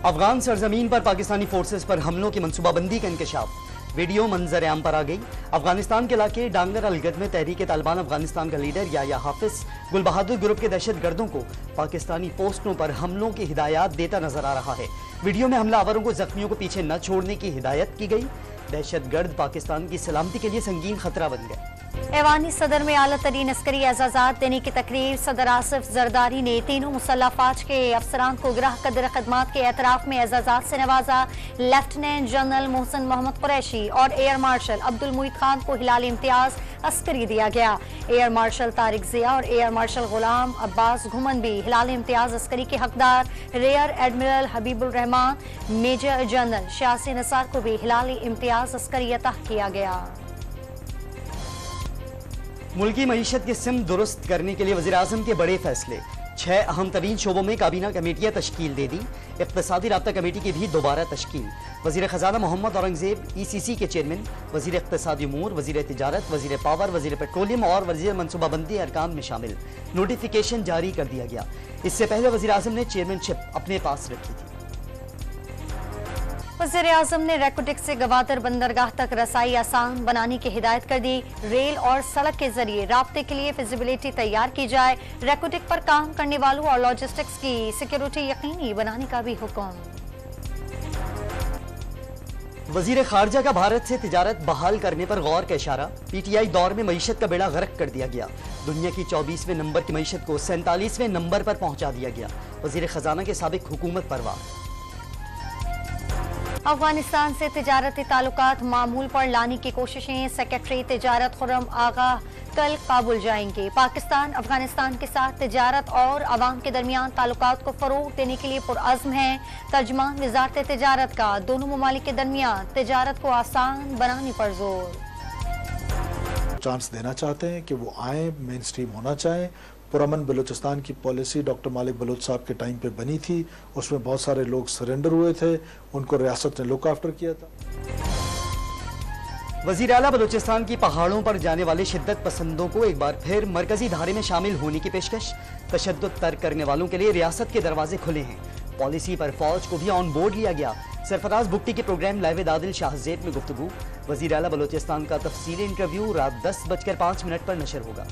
افغان سرزمین پر پاکستانی فورسز پر حملوں کی منصوبہ بندی کا انکشاف، ویڈیو منظر عام پر آ گئی۔ افغانستان کے علاقے ڈانگر الگد میں تحریک طالبان افغانستان کا لیڈر یحییٰ حافظ گل بہادر گروپ کے دہشت گردوں کو پاکستانی پوسٹوں پر حملوں کی ہدایات دیتا نظر آ رہا ہے۔ ویڈیو میں حملہ آوروں کو زخمیوں کو پیچھے نہ چھوڑنے کی ہدایت کی گئی۔ دہشت گرد پاکستان کی سلامتی کے لیے سنگین خطرہ بن گئے۔ ایوانی صدر میں اعلیٰ ترین عسکری اعزازات دینے کی تقریب، صدر آصف زرداری نے تینوں مسلح فوج کے افسران کو گراہ قدر خدمات کے اعتراف میں اعزازات سے نوازا۔ لیفٹیننٹ جنرل محسن محمد قریشی اور ایئر مارشل عبدالمعید خان کو ہلال امتیاز عسکری دیا گیا۔ ایئر مارشل طارق ضیاء اور ایئر مارشل غلام عباس گھمن بھی ہلال امتیاز عسکری کے حقدار۔ ریئر ایڈمرل حبیب الرحمان، میجر جنرل شاسی نثار کو بھی ہلال امتیاز عسکری عطا کیا گیا۔ ملکی معیشت کی سمت درست کرنے کے لیے وزیراعظم کے بڑے فیصلے، 6 اہم ترین شعبوں میں کابینہ کمیٹیاں تشکیل دے دی۔ اقتصادی رابطہ کمیٹی کی بھی دوبارہ تشکیل۔ وزیر خزانہ محمد اورنگزیب ECC کے چیئرمین، وزیر اقتصادی امور، وزیر تجارت، وزیر پاور، وزیر پیٹرولیم اور وزیر منصوبہ بندی ارکان میں شامل۔ نوٹیفیکیشن جاری کر دیا گیا۔ اس سے پہلے وزیراعظم نے چیئرمین شپ اپنے پاس رکھی تھی۔ وزیر اعظم نے ریکوٹک سے گوادر بندرگاہ تک رسائی آسان بنانے کی ہدایت کر دی۔ ریل اور سڑک کے ذریعے رابطے کے لیے فیزیبلٹی تیار کی جائے۔ ریکوٹک پر کام کرنے والوں اور لاجسٹکس کی سیکیورٹی یقینی بنانے کا بھی حکم۔ وزیر خارجہ کا بھارت سے تجارت بحال کرنے پر غور کا اشارہ۔ PTI دور میں معیشت کا بیڑا غرق کر دیا گیا۔ دنیا کی 24ویں نمبر کی معیشت کو 47ویں نمبر پر پہنچا دیا گیا۔ وزیر خزانہ کے سابق حکومت پرواز۔ افغانستان سے تجارتی تعلقات معمول پر لانے کی کوششیں، سیکرٹری تجارت خرم آغا کل کابل جائیں گے۔ پاکستان افغانستان کے ساتھ تجارت اور عوام کے درمیان تعلقات کو فروغ دینے کے لیے پرعزم ہے۔ ترجمان وزارت تجارت کا دونوں ممالک کے درمیان تجارت کو آسان بنانے پر زور۔ چانس دینا چاہتے ہیں کہ وہ آئیں، مین سٹریم ہونا چاہیں۔ پرامن بلوچستان کی پالیسی ڈاکٹر مالک بلوچ صاحب کے ٹائم پہ بنی تھی، اس میں بہت سارے لوگ سرنڈر ہوئے تھے، ان کو ریاست نے لک آفٹر کیا تھا۔ وزیر اعلیٰ بلوچستان کی پہاڑوں پر جانے والے شدت پسندوں کو ایک بار پھر مرکزی دھارے میں شامل ہونے کی پیشکش۔ تشدد ترک کرنے والوں کے لیے ریاست کے دروازے کھلے ہیں۔ پالیسی پر فوج کو بھی آن بورڈ لیا گیا۔ سرفراز بگٹی کے پروگرام لائیو عادل شاہ زیب میں گفتگو۔ وزیر اعلیٰ بلوچستان کا تفصیلی انٹرویو رات 10:05 پر نشر ہوگا۔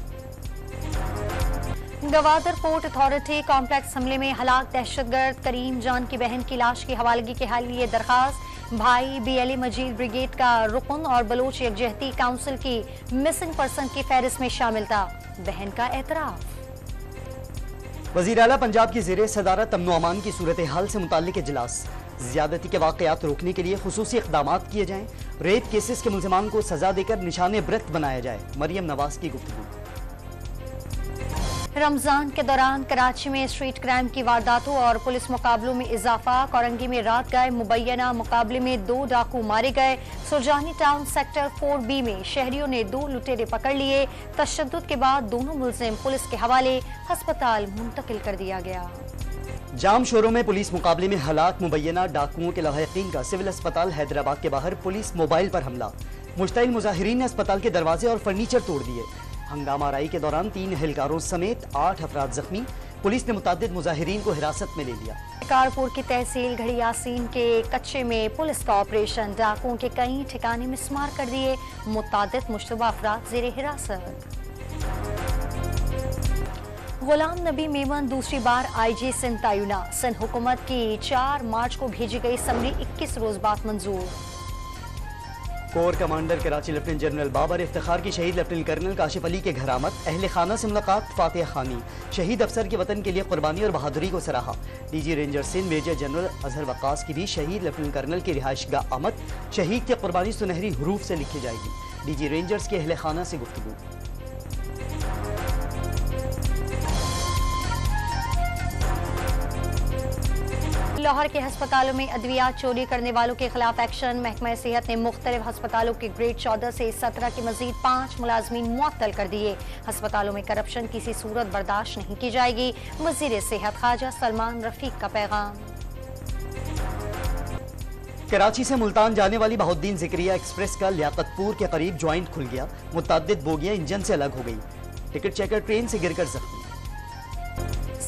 گوادر پورٹ اتھارٹی کمپلیکس حملے میں ہلاک دہشت گرد کریم جان کی بہن کی لاش کی حوالگی کے لیے درخواست۔ بھائی BLA مجید بریگیڈ کا رکن اور بلوچ یکجہتی کونسل کی مسنگ پرسن کی فہرست میں شامل تھا۔ بہن کا اعتراف۔ وزیر اعلیٰ پنجاب کی زیر صدارت امن و امان کی صورتحال سے متعلق اجلاس۔ زیادتی کے واقعات روکنے کے لیے خصوصی اقدامات کیے جائیں۔ ریپ کیسز کے ملزمان کو سزا دے کر نشان عبرت بنایا جائے۔ مریم نواز کی گفتگو۔ رمضان کے دوران کراچی میں اسٹریٹ کرائم کی وارداتوں اور پولیس مقابلوں میں اضافہ۔ کورنگی میں رات گئے مبینہ مقابلے میں 2 ڈاکو مارے گئے۔ سرجانی ٹاؤن سیکٹر 4B میں شہریوں نے 2 لٹیرے پکڑ لیے۔ تشدد کے بعد دونوں ملزم پولیس کے حوالے، ہسپتال منتقل کر دیا گیا۔ جام شوروں میں پولیس مقابلے میں ہلاک مبینہ ڈاکوؤں کے لاحقین کا سول اسپتال حیدرآباد کے باہر پولیس موبائل پر حملہ۔ مشتعل مظاہرین نے اسپتال کے دروازے اور فرنیچر توڑ دیے۔ ہنگامہ آرائی کے دوران 3 اہلکاروں سمیت 8 افراد زخمی۔ پولیس نے متعدد مظاہرین کو حراست میں لے لیا۔ کارپور کی تحصیل گھڑی یاسین کے کچے میں پولیس کا آپریشن، ڈاکوؤں کے کئی ٹھکانے مسمار کر دیے۔ متعدد مشتبہ افراد زیر حراست۔ غلام نبی میمن دوسری بار IG سندھ تعینات۔ سندھ حکومت کی 4 مارچ کو بھیجی گئی سمری 21 روز بعد منظور۔ Corps commander Karachi lieutenant general Babar Iftikhar کی شہید لیفٹیننٹ کرنل کاشف علی کے گھر آمد۔ اہل خانہ سے ملاقات، فاتحہ خوانی۔ شہید افسر کے وطن کے لیے قربانی اور بہادری کو سراہا۔ DG ranger Sindh major general Azhar Waqas کی بھی شہید لیفٹیننٹ کرنل کی رہائش گاہ آمد۔ شہید کی قربانی سنہری حروف سے لکھی جائے گی۔ DG رینجرز کے اہل خانہ سے گفتگو۔ لاہور کے ہسپتالوں میں ادویات چوری کرنے والوں کے خلاف ایکشن۔ محکمہ صحت نے مختلف ہسپتالوں کے گریڈ 14 سے 17 کے مزید 5 ملازمین معطل کر دیے۔ ہسپتالوں میں کرپشن کسی صورت برداشت نہیں کی جائے گی۔ وزیر صحت خواجہ سلمان رفیق کا پیغام۔ کراچی سے ملتان جانے والی بہاؤالدین ذکریہ ایکسپریس کا لیاقت پور کے قریب جوائنٹ کھل گیا۔ متعدد بوگیاں انجن سے الگ ہو گئی۔ ٹکٹ چیکر ٹرین سے گر کر زخمی۔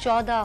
14